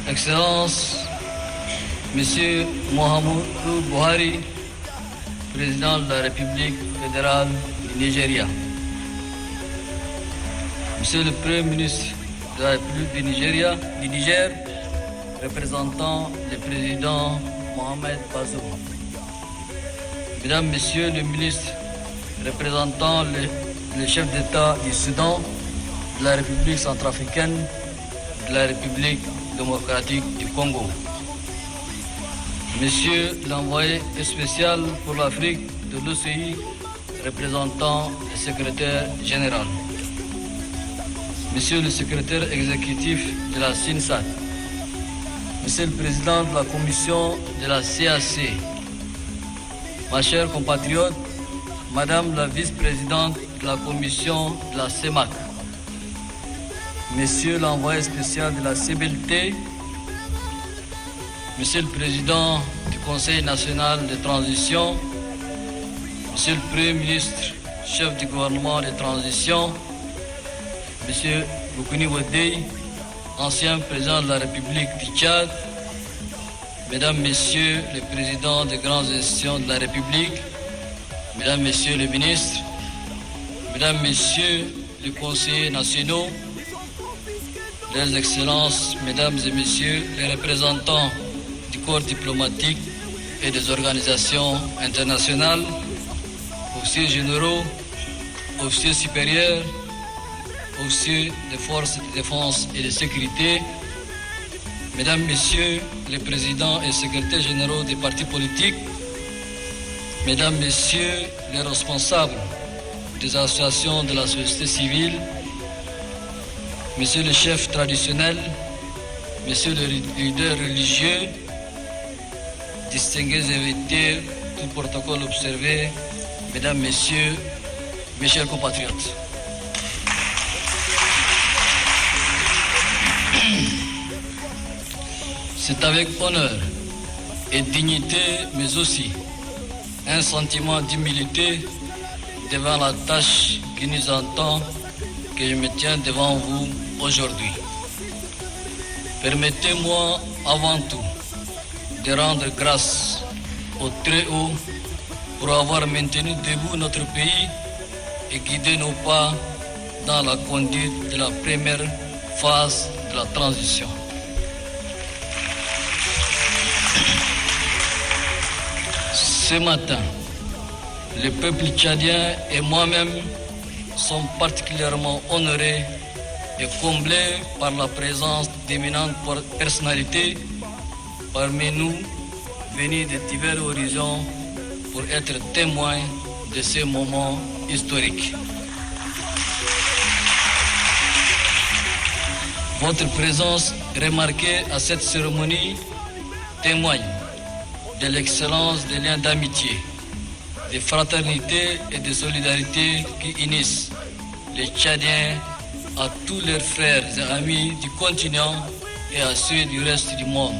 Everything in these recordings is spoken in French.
Excellence, Monsieur Muhammadu Buhari, Président de la République fédérale du Nigeria. Monsieur le Premier ministre de la République du Niger, représentant le président Mohamed Bazoum. Mesdames, Messieurs les ministres, représentant le chef d'État du Soudan, de la République centrafricaine, de la République démocratique du Congo. Monsieur l'envoyé spécial pour l'Afrique de l'OCI, représentant le secrétaire général. Monsieur le secrétaire exécutif de la SINSAT. Monsieur le président de la commission de la CAC. Ma chère compatriote, Madame la vice-présidente de la commission de la CEMAC. Monsieur l'envoyé spécial de la CBLT, Monsieur le Président du Conseil national de transition, Monsieur le Premier ministre, chef du gouvernement de transition, Monsieur Boukouni Wadei, ancien président de la République du Tchad, Mesdames, Messieurs les présidents des grandes institutions de la République, Mesdames, Messieurs les ministres, Mesdames, Messieurs les conseillers nationaux, Leurs Excellences, Mesdames et Messieurs les représentants du corps diplomatique et des organisations internationales, officiers généraux, officiers supérieurs, officiers des forces de défense et de sécurité, Mesdames, Messieurs les présidents et secrétaires généraux des partis politiques, Mesdames, Messieurs les responsables des associations de la société civile, Messieurs les chefs traditionnels, Messieurs les leaders religieux, distingués invités, tout protocole observé, Mesdames, Messieurs, mes chers compatriotes. C'est avec honneur et dignité, mais aussi un sentiment d'humilité devant la tâche qui nous entend que je me tiens devant vous aujourd'hui. Permettez-moi avant tout de rendre grâce au Très-Haut pour avoir maintenu debout notre pays et guidé nos pas dans la conduite de la première phase de la transition. Ce matin, le peuple tchadien et moi-même sommes particulièrement honorés et comblés par la présence d'éminentes personnalités parmi nous, venus de divers horizons pour être témoins de ces moments historiques. Votre présence remarquée à cette cérémonie témoigne de l'excellence des liens d'amitié, de fraternité et de solidarité qui unissent les Tchadiens à tous leurs frères et amis du continent et à ceux du reste du monde.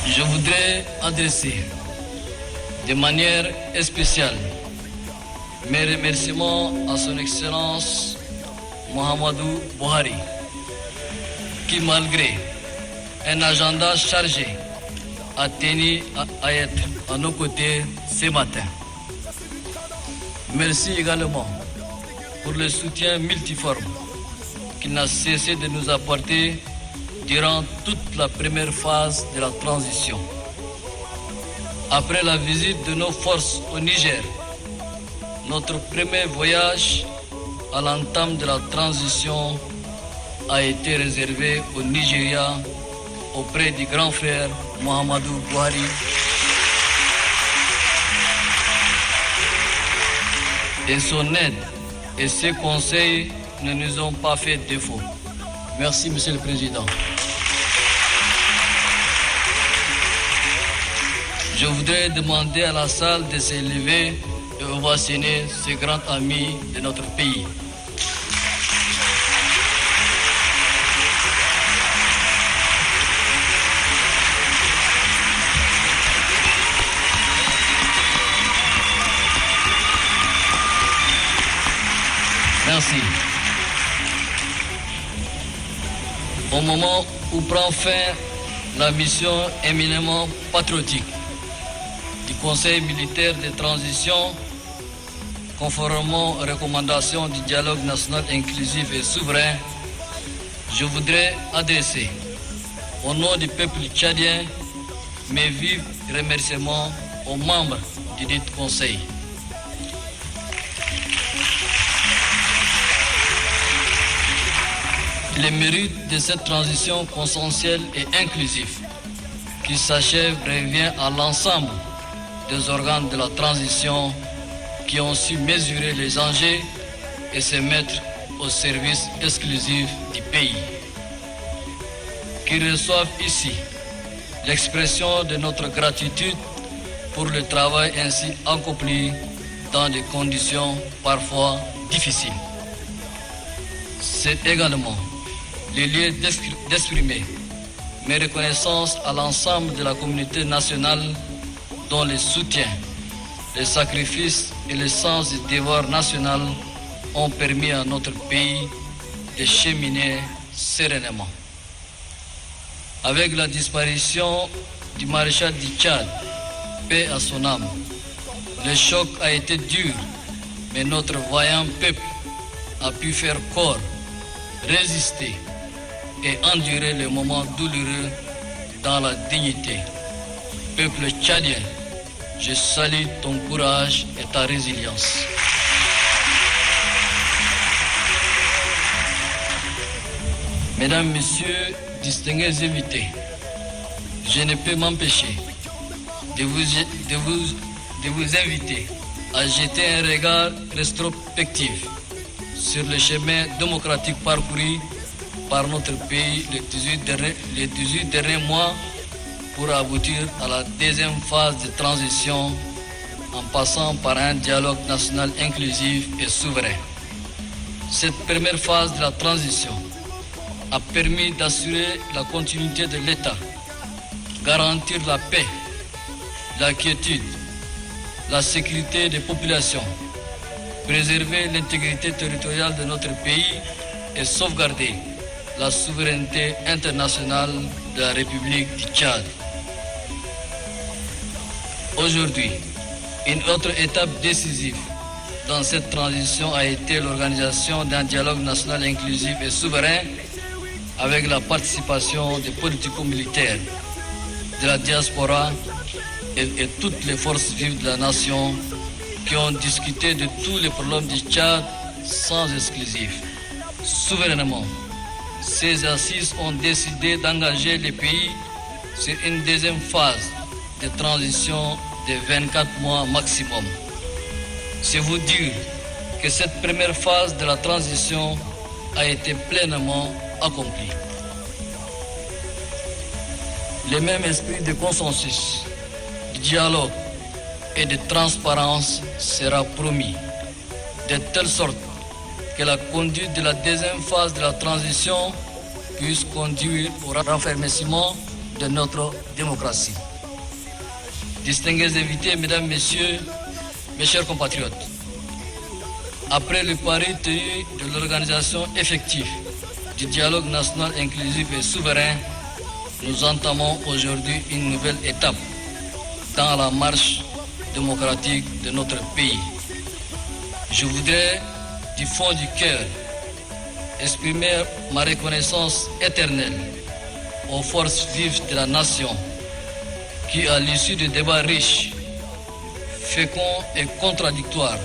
Je voudrais adresser de manière spéciale mes remerciements à son Excellence Muhammadu Buhari, qui malgré un agenda chargé a tenu à être à nos côtés ce matin. Merci également pour le soutien multiforme qu'il n'a cessé de nous apporter durant toute la première phase de la transition. Après la visite de nos forces au Niger, notre premier voyage à l'entame de la transition a été réservé au Nigeria auprès du grand frère Muhammadu Buhari et son aide et ses conseils ne nous ont pas fait défaut. Merci, Monsieur le Président. Je voudrais demander à la salle de s'élever et ovationner ce grand ami de notre pays. Merci. Au moment où prend fin la mission éminemment patriotique du Conseil militaire de transition, conformément aux recommandations du dialogue national inclusif et souverain, je voudrais adresser, au nom du peuple tchadien, mes vifs remerciements aux membres du dit Conseil. Le mérite de cette transition consensuelle et inclusive qui s'achève revient à l'ensemble des organes de la transition qui ont su mesurer les enjeux et se mettre au service exclusif du pays. Qui reçoivent ici l'expression de notre gratitude pour le travail ainsi accompli dans des conditions parfois difficiles. C'est également le lieu d'exprimer mes reconnaissances à l'ensemble de la communauté nationale dont le soutien, les sacrifices et le sens du devoir national ont permis à notre pays de cheminer sereinement. Avec la disparition du maréchal du Tchad, paix à son âme, le choc a été dur, mais notre vaillant peuple a pu faire corps, résister et endurer les moments douloureux dans la dignité. Peuple tchadien, je salue ton courage et ta résilience. Mesdames, Messieurs, distingués invités, je ne peux m'empêcher de vous inviter à jeter un regard rétrospectif sur le chemin démocratique parcouru par notre pays les 18 derniers mois pour aboutir à la deuxième phase de transition en passant par un dialogue national inclusif et souverain. Cette première phase de la transition a permis d'assurer la continuité de l'État, garantir la paix, la quiétude, la sécurité des populations, préserver l'intégrité territoriale de notre pays et sauvegarder la souveraineté internationale de la République du Tchad. Aujourd'hui, une autre étape décisive dans cette transition a été l'organisation d'un dialogue national inclusif et souverain avec la participation des politico-militaires, de la diaspora et toutes les forces vives de la nation qui ont discuté de tous les problèmes du Tchad sans exclusif. Souverainement, ces assises ont décidé d'engager le pays sur une deuxième phase de transition de 24 mois maximum. C'est vous dire que cette première phase de la transition a été pleinement accomplie. Le même esprit de consensus, de dialogue et de transparence sera promis, de telle sorte que la conduite de la deuxième phase de la transition puisse conduire au raffermissement de notre démocratie. Distingués invités, Mesdames, Messieurs, mes chers compatriotes, après le pari tenu de l'organisation effective du dialogue national inclusif et souverain, nous entamons aujourd'hui une nouvelle étape dans la marche démocratique de notre pays. Je voudrais, du fond du cœur, exprimer ma reconnaissance éternelle aux forces vives de la nation qui, à l'issue de débats riches, féconds et contradictoires,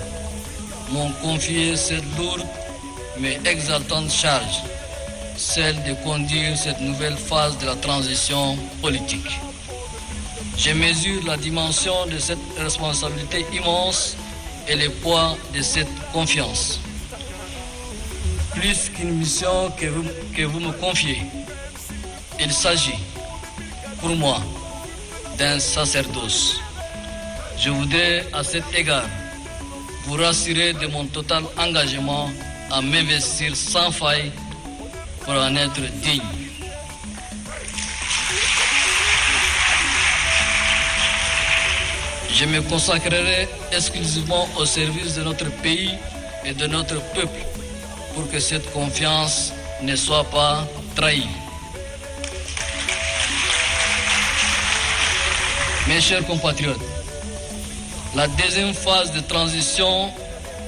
m'ont confié cette lourde mais exaltante charge, celle de conduire cette nouvelle phase de la transition politique. Je mesure la dimension de cette responsabilité immense et le poids de cette confiance. Plus qu'une mission que vous me confiez, il s'agit, pour moi, d'un sacerdoce. Je voudrais à cet égard vous rassurer de mon total engagement à m'investir sans faille pour en être digne. Je me consacrerai exclusivement au service de notre pays et de notre peuple pour que cette confiance ne soit pas trahie. Mes chers compatriotes, la deuxième phase de transition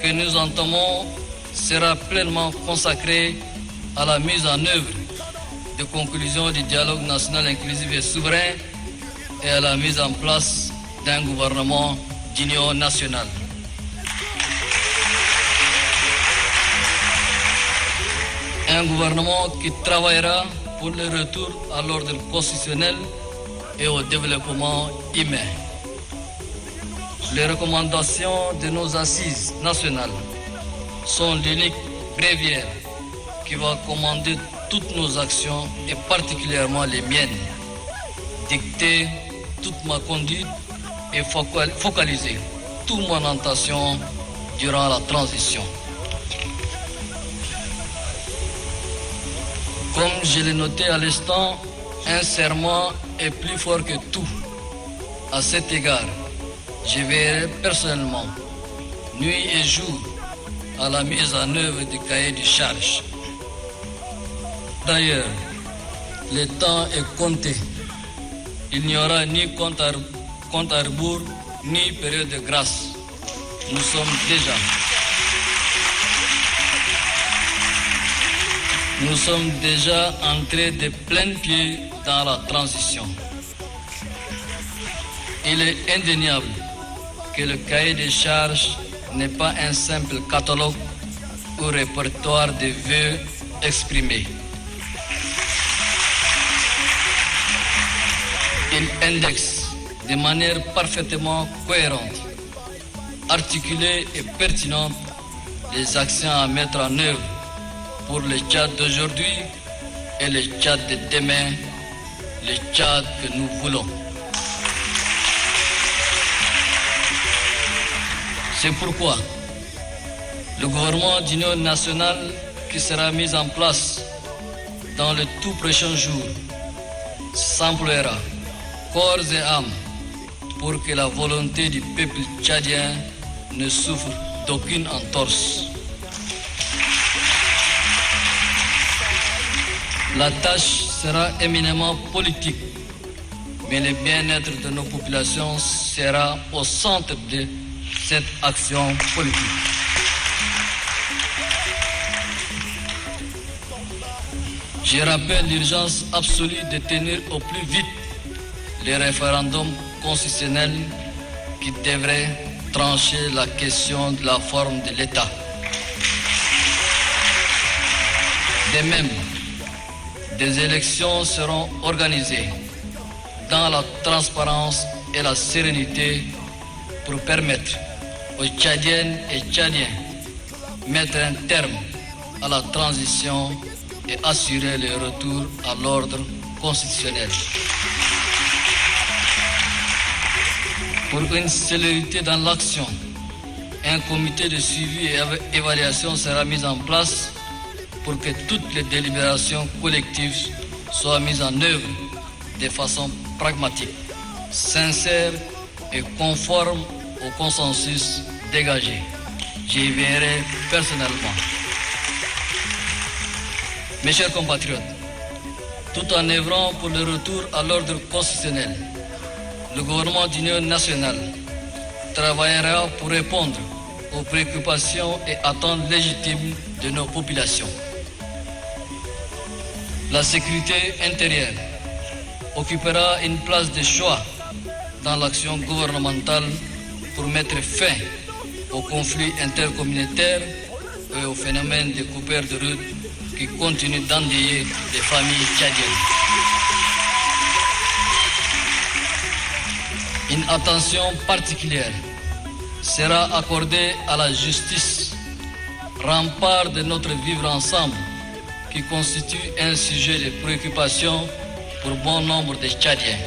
que nous entamons sera pleinement consacrée à la mise en œuvre de conclusions du dialogue national inclusif et souverain et à la mise en place d'un gouvernement d'union nationale. Un gouvernement qui travaillera pour le retour à l'ordre constitutionnel et au développement humain. Les recommandations de nos assises nationales sont l'unique bréviaire qui va commander toutes nos actions et particulièrement les miennes, dicter toute ma conduite et focaliser toute mon attention durant la transition. Comme je l'ai noté à l'instant, un serment est plus fort que tout. À cet égard, je veillerai personnellement, nuit et jour, à la mise en œuvre du cahier de charges. D'ailleurs, le temps est compté. Il n'y aura ni compte à rebours, ni période de grâce. Nous sommes déjà entrés de plein pied dans la transition. Il est indéniable que le cahier des charges n'est pas un simple catalogue ou répertoire de vœux exprimés. Il indexe de manière parfaitement cohérente, articulée et pertinente les actions à mettre en œuvre pour le Tchad d'aujourd'hui et le Tchad de demain, le Tchad que nous voulons. C'est pourquoi le gouvernement d'union nationale qui sera mis en place dans le tout prochain jour s'emploiera corps et âme pour que la volonté du peuple tchadien ne souffre d'aucune entorse. La tâche sera éminemment politique, mais le bien-être de nos populations sera au centre de cette action politique. Je rappelle l'urgence absolue de tenir au plus vite les référendums constitutionnels qui devraient trancher la question de la forme de l'État. De même, des élections seront organisées dans la transparence et la sérénité pour permettre aux Tchadiennes et Tchadiens de mettre un terme à la transition et assurer le retour à l'ordre constitutionnel. Pour une célérité dans l'action, un comité de suivi et évaluation sera mis en place pour que toutes les délibérations collectives soient mises en œuvre de façon pragmatique, sincère et conforme au consensus dégagé. J'y veillerai personnellement. Mes chers compatriotes, tout en œuvrant pour le retour à l'ordre constitutionnel, le gouvernement d'union nationale travaillera pour répondre aux préoccupations et attentes légitimes de nos populations. La sécurité intérieure occupera une place de choix dans l'action gouvernementale pour mettre fin aux conflits intercommunautaires et aux phénomènes de coupures de route qui continuent d'endeuiller les familles tchadiennes. Une attention particulière sera accordée à la justice, rempart de notre vivre ensemble, qui constitue un sujet de préoccupation pour bon nombre de Tchadiens.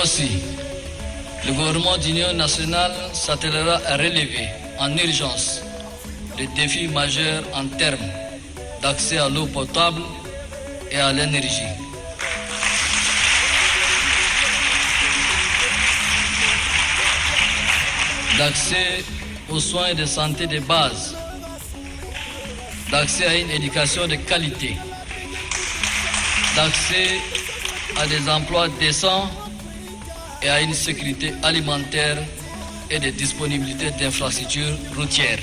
Aussi, le gouvernement d'union nationale s'attellera à relever en urgence les défis majeurs en termes d'accès à l'eau potable et à l'énergie. D'accès aux soins de santé de base, d'accès à une éducation de qualité, d'accès à des emplois décents et à une sécurité alimentaire et de disponibilité d'infrastructures routières.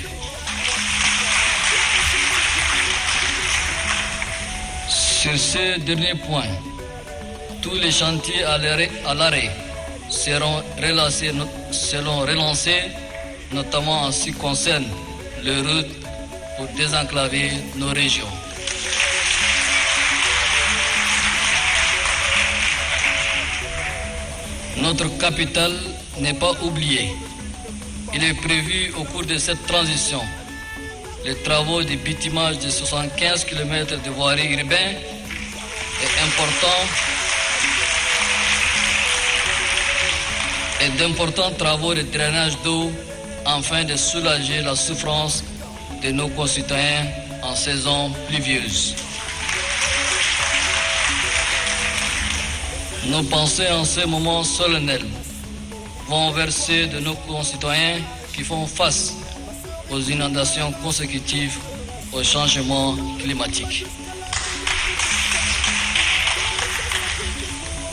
Sur ce dernier point, tous les chantiers à l'arrêt seront relancés, notamment en ce qui concerne les routes pour désenclaver nos régions. Notre capitale n'est pas oubliée. Il est prévu au cours de cette transition les travaux de bitumage de 75 km de voirie urbaine et d'importants travaux de drainage d'eau afin de soulager la souffrance de nos concitoyens en saison pluvieuse. Nos pensées en ce moment solennel vont vers ceux de nos concitoyens qui font face aux inondations consécutives au changement climatique.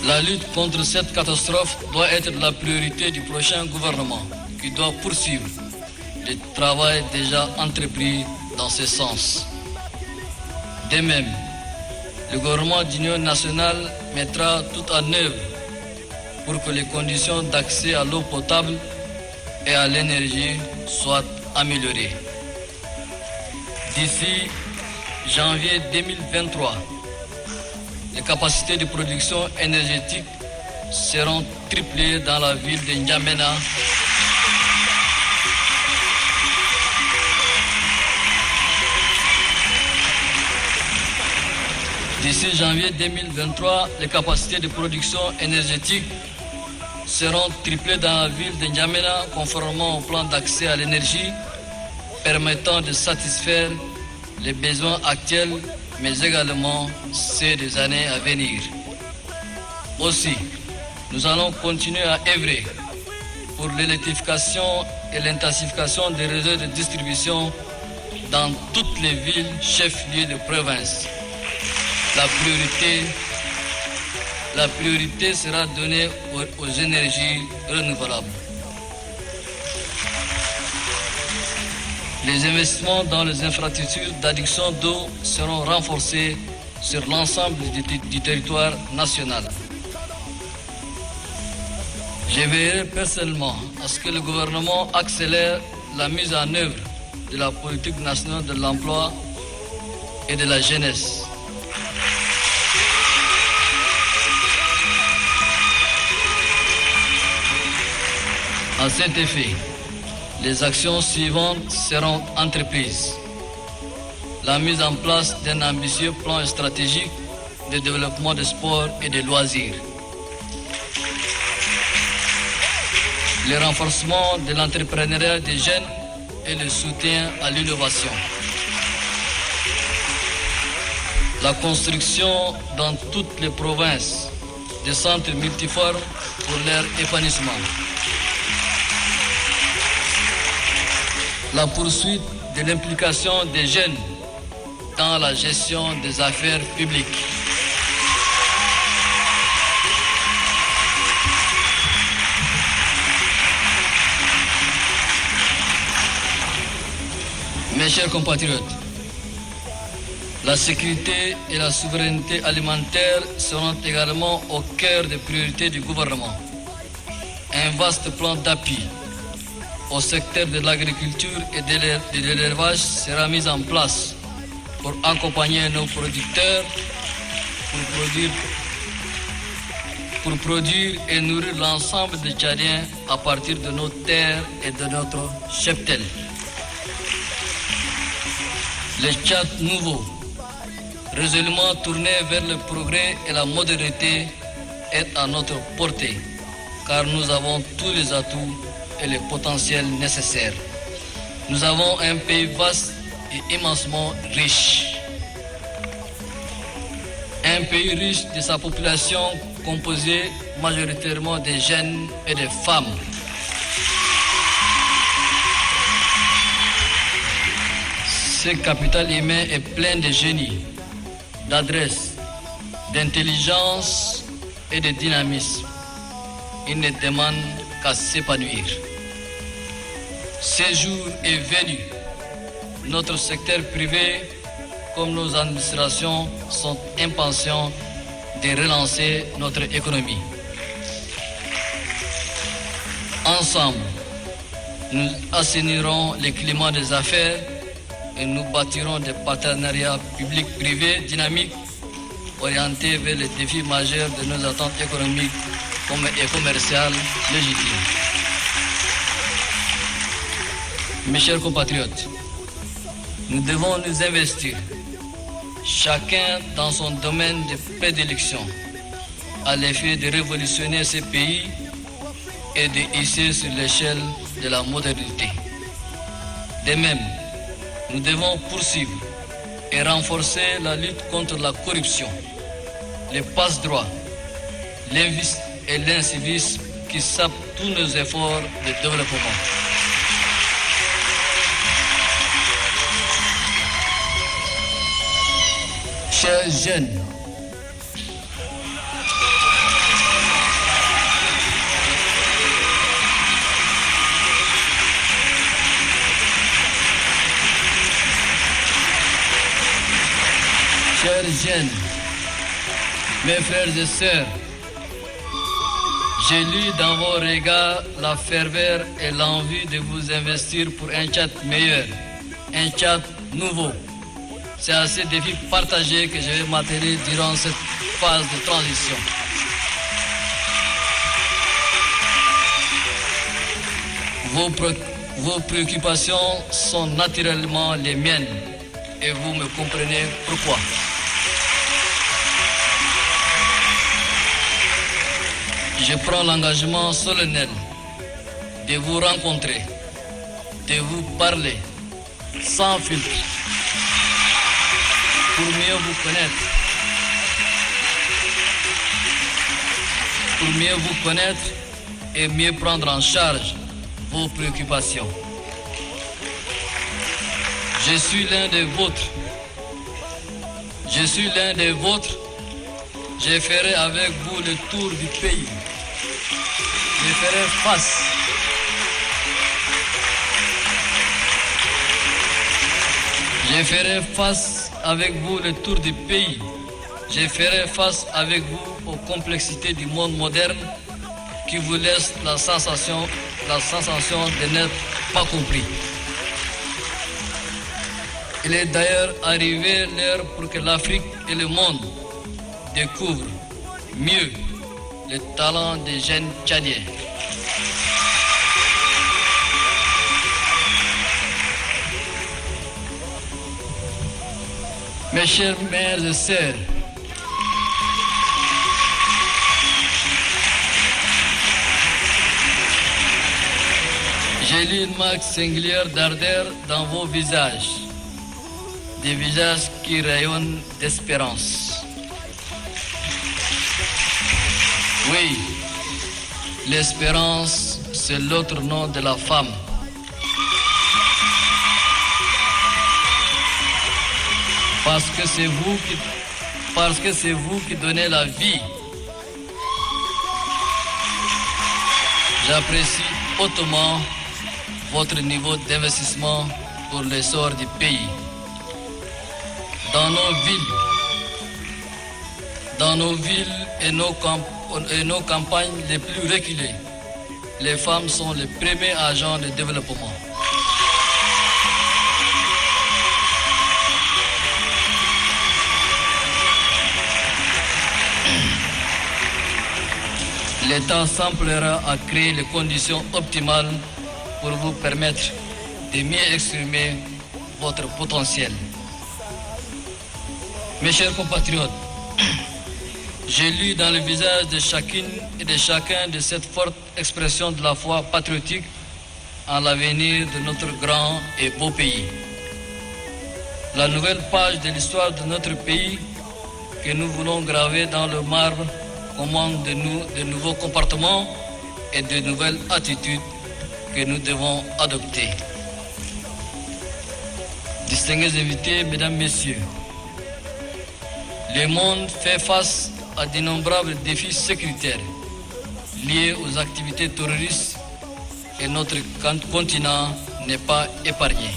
La lutte contre cette catastrophe doit être la priorité du prochain gouvernement qui doit poursuivre le travail déjà entrepris dans ce sens. De même, le gouvernement d'union nationale mettra tout en œuvre pour que les conditions d'accès à l'eau potable et à l'énergie soient améliorées. D'ici janvier 2023, les capacités de production énergétique seront triplées dans la ville de N'Djamena. D'ici janvier 2023, les capacités de production énergétique seront triplées dans la ville de N'Djamena conformément au plan d'accès à l'énergie permettant de satisfaire les besoins actuels mais également ceux des années à venir. Aussi, nous allons continuer à œuvrer pour l'électrification et l'intensification des réseaux de distribution dans toutes les villes chefs-lieux de province. La priorité sera donnée aux énergies renouvelables. Les investissements dans les infrastructures d'adduction d'eau seront renforcés sur l'ensemble du territoire national. Je veillerai personnellement à ce que le gouvernement accélère la mise en œuvre de la politique nationale de l'emploi et de la jeunesse. À cet effet, les actions suivantes seront entreprises. La mise en place d'un ambitieux plan stratégique de développement des sports et des loisirs. Le renforcement de l'entrepreneuriat des jeunes et le soutien à l'innovation. La construction dans toutes les provinces de centres multiformes pour leur épanouissement. La poursuite de l'implication des jeunes dans la gestion des affaires publiques. Mes chers compatriotes, la sécurité et la souveraineté alimentaire seront également au cœur des priorités du gouvernement. Un vaste plan d'appui au secteur de l'agriculture et de l'élevage sera mis en place pour accompagner nos producteurs pour produire et nourrir l'ensemble des Tchadiens à partir de nos terres et de notre cheptel. Le Tchad nouveau, résolument tourné vers le progrès et la modernité, est à notre portée, car nous avons tous les atouts et les potentiels nécessaires. Nous avons un pays vaste et immensement riche. Un pays riche de sa population composée majoritairement de jeunes et de femmes. Ce capital humain est plein de génie, d'adresse, d'intelligence et de dynamisme. Il ne demande qu'à s'épanouir. Ce jour est venu. Notre secteur privé, comme nos administrations, sont impatients de relancer notre économie. Ensemble, nous assainirons le climat des affaires et nous bâtirons des partenariats publics-privés dynamiques orientés vers les défis majeurs de nos attentes économiques et commerciales légitimes. Mes chers compatriotes, nous devons nous investir, chacun dans son domaine de prédilection, à l'effet de révolutionner ce pays et de hisser sur l'échelle de la modernité. De même, nous devons poursuivre et renforcer la lutte contre la corruption, les passe-droits, l'injustice et l'incivisme qui sapent tous nos efforts de développement. Chers jeunes, mes frères et sœurs, j'ai lu dans vos regards la ferveur et l'envie de vous investir pour un Tchad meilleur, un Tchad nouveau. C'est à ces défis partagés que je vais m'atteler durant cette phase de transition. Vos préoccupations sont naturellement les miennes et vous me comprenez pourquoi. Je prends l'engagement solennel de vous rencontrer, de vous parler sans filtre, pour mieux vous connaître, et mieux prendre en charge vos préoccupations. Je suis l'un des vôtres. Je ferai avec vous le tour du pays. Je ferai face avec vous le tour du pays. Je ferai face avec vous aux complexités du monde moderne qui vous laisse la sensation de n'être pas compris. Il est d'ailleurs arrivé l'heure pour que l'Afrique et le monde découvrent mieux le talent des jeunes Tchadiens. Mes chers mères et sœurs, j'ai lu une marque singulière d'ardeur dans vos visages, des visages qui rayonnent d'espérance. Oui, l'espérance, c'est l'autre nom de la femme. Parce que c'est vous qui donnez la vie. J'apprécie hautement votre niveau d'investissement pour l'essor du pays. Dans nos villes et nos campagnes les plus reculées, les femmes sont les premiers agents de développement. L'État s'emploiera à créer les conditions optimales pour vous permettre de mieux exprimer votre potentiel. Mes chers compatriotes, j'ai lu dans le visage de chacune et de chacun de cette forte expression de la foi patriotique en l'avenir de notre grand et beau pays. La nouvelle page de l'histoire de notre pays que nous voulons graver dans le marbre commande de nous de nouveaux comportements et de nouvelles attitudes que nous devons adopter. Distingués invités, mesdames, messieurs, le monde fait face à d'innombrables défis sécuritaires liés aux activités terroristes et notre continent n'est pas épargné.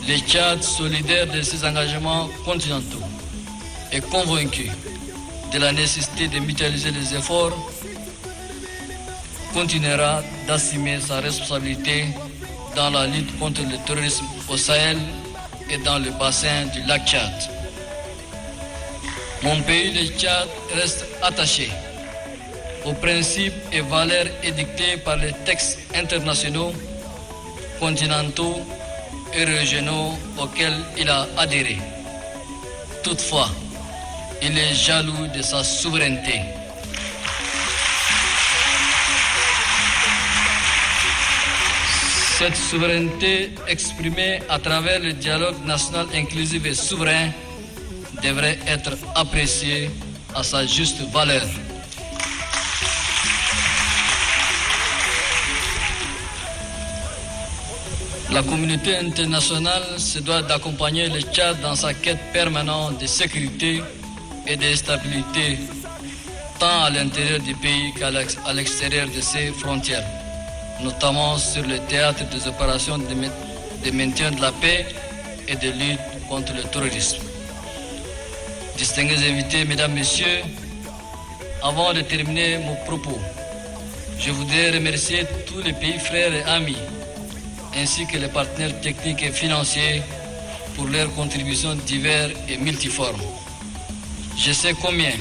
Le Tchad, solidaire de ses engagements continentaux, est convaincu de la nécessité de mutualiser les efforts, continuera d'assumer sa responsabilité dans la lutte contre le terrorisme au Sahel et dans le bassin du lac Tchad. Mon pays, le Tchad, reste attaché aux principes et valeurs édictés par les textes internationaux, continentaux et régionaux auxquels il a adhéré. Toutefois, il est jaloux de sa souveraineté. Cette souveraineté exprimée à travers le dialogue national inclusif et souverain devrait être appréciée à sa juste valeur. La communauté internationale se doit d'accompagner le Tchad dans sa quête permanente de sécurité et de stabilité, tant à l'intérieur du pays qu'à l'extérieur de ses frontières, notamment sur le théâtre des opérations de maintien de la paix et de lutte contre le terrorisme. Distingués invités, mesdames, messieurs, avant de terminer mon propos, je voudrais remercier tous les pays frères et amis, ainsi que les partenaires techniques et financiers pour leurs contributions diverses et multiformes. Je sais combien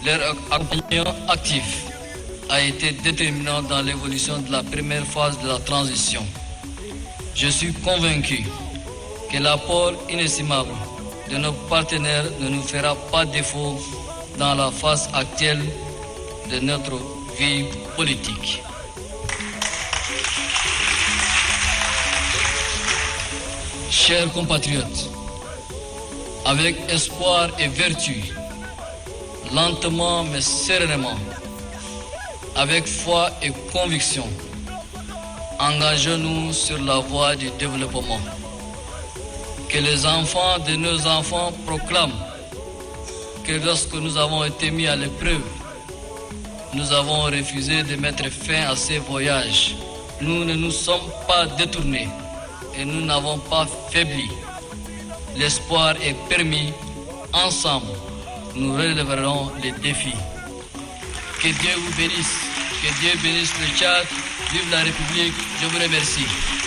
leur accompagnement actif a été déterminant dans l'évolution de la première phase de la transition. Je suis convaincu que l'apport inestimable de nos partenaires ne nous fera pas défaut dans la phase actuelle de notre vie politique. Chers compatriotes, avec espoir et vertu, lentement mais sereinement, avec foi et conviction, engageons-nous sur la voie du développement. Que les enfants de nos enfants proclament que lorsque nous avons été mis à l'épreuve, nous avons refusé de mettre fin à ces voyages. Nous ne nous sommes pas détournés et nous n'avons pas faibli. L'espoir est permis. Ensemble, nous relèverons les défis. Que Dieu vous bénisse. Que Dieu bénisse le Tchad. Vive la République. Je vous remercie.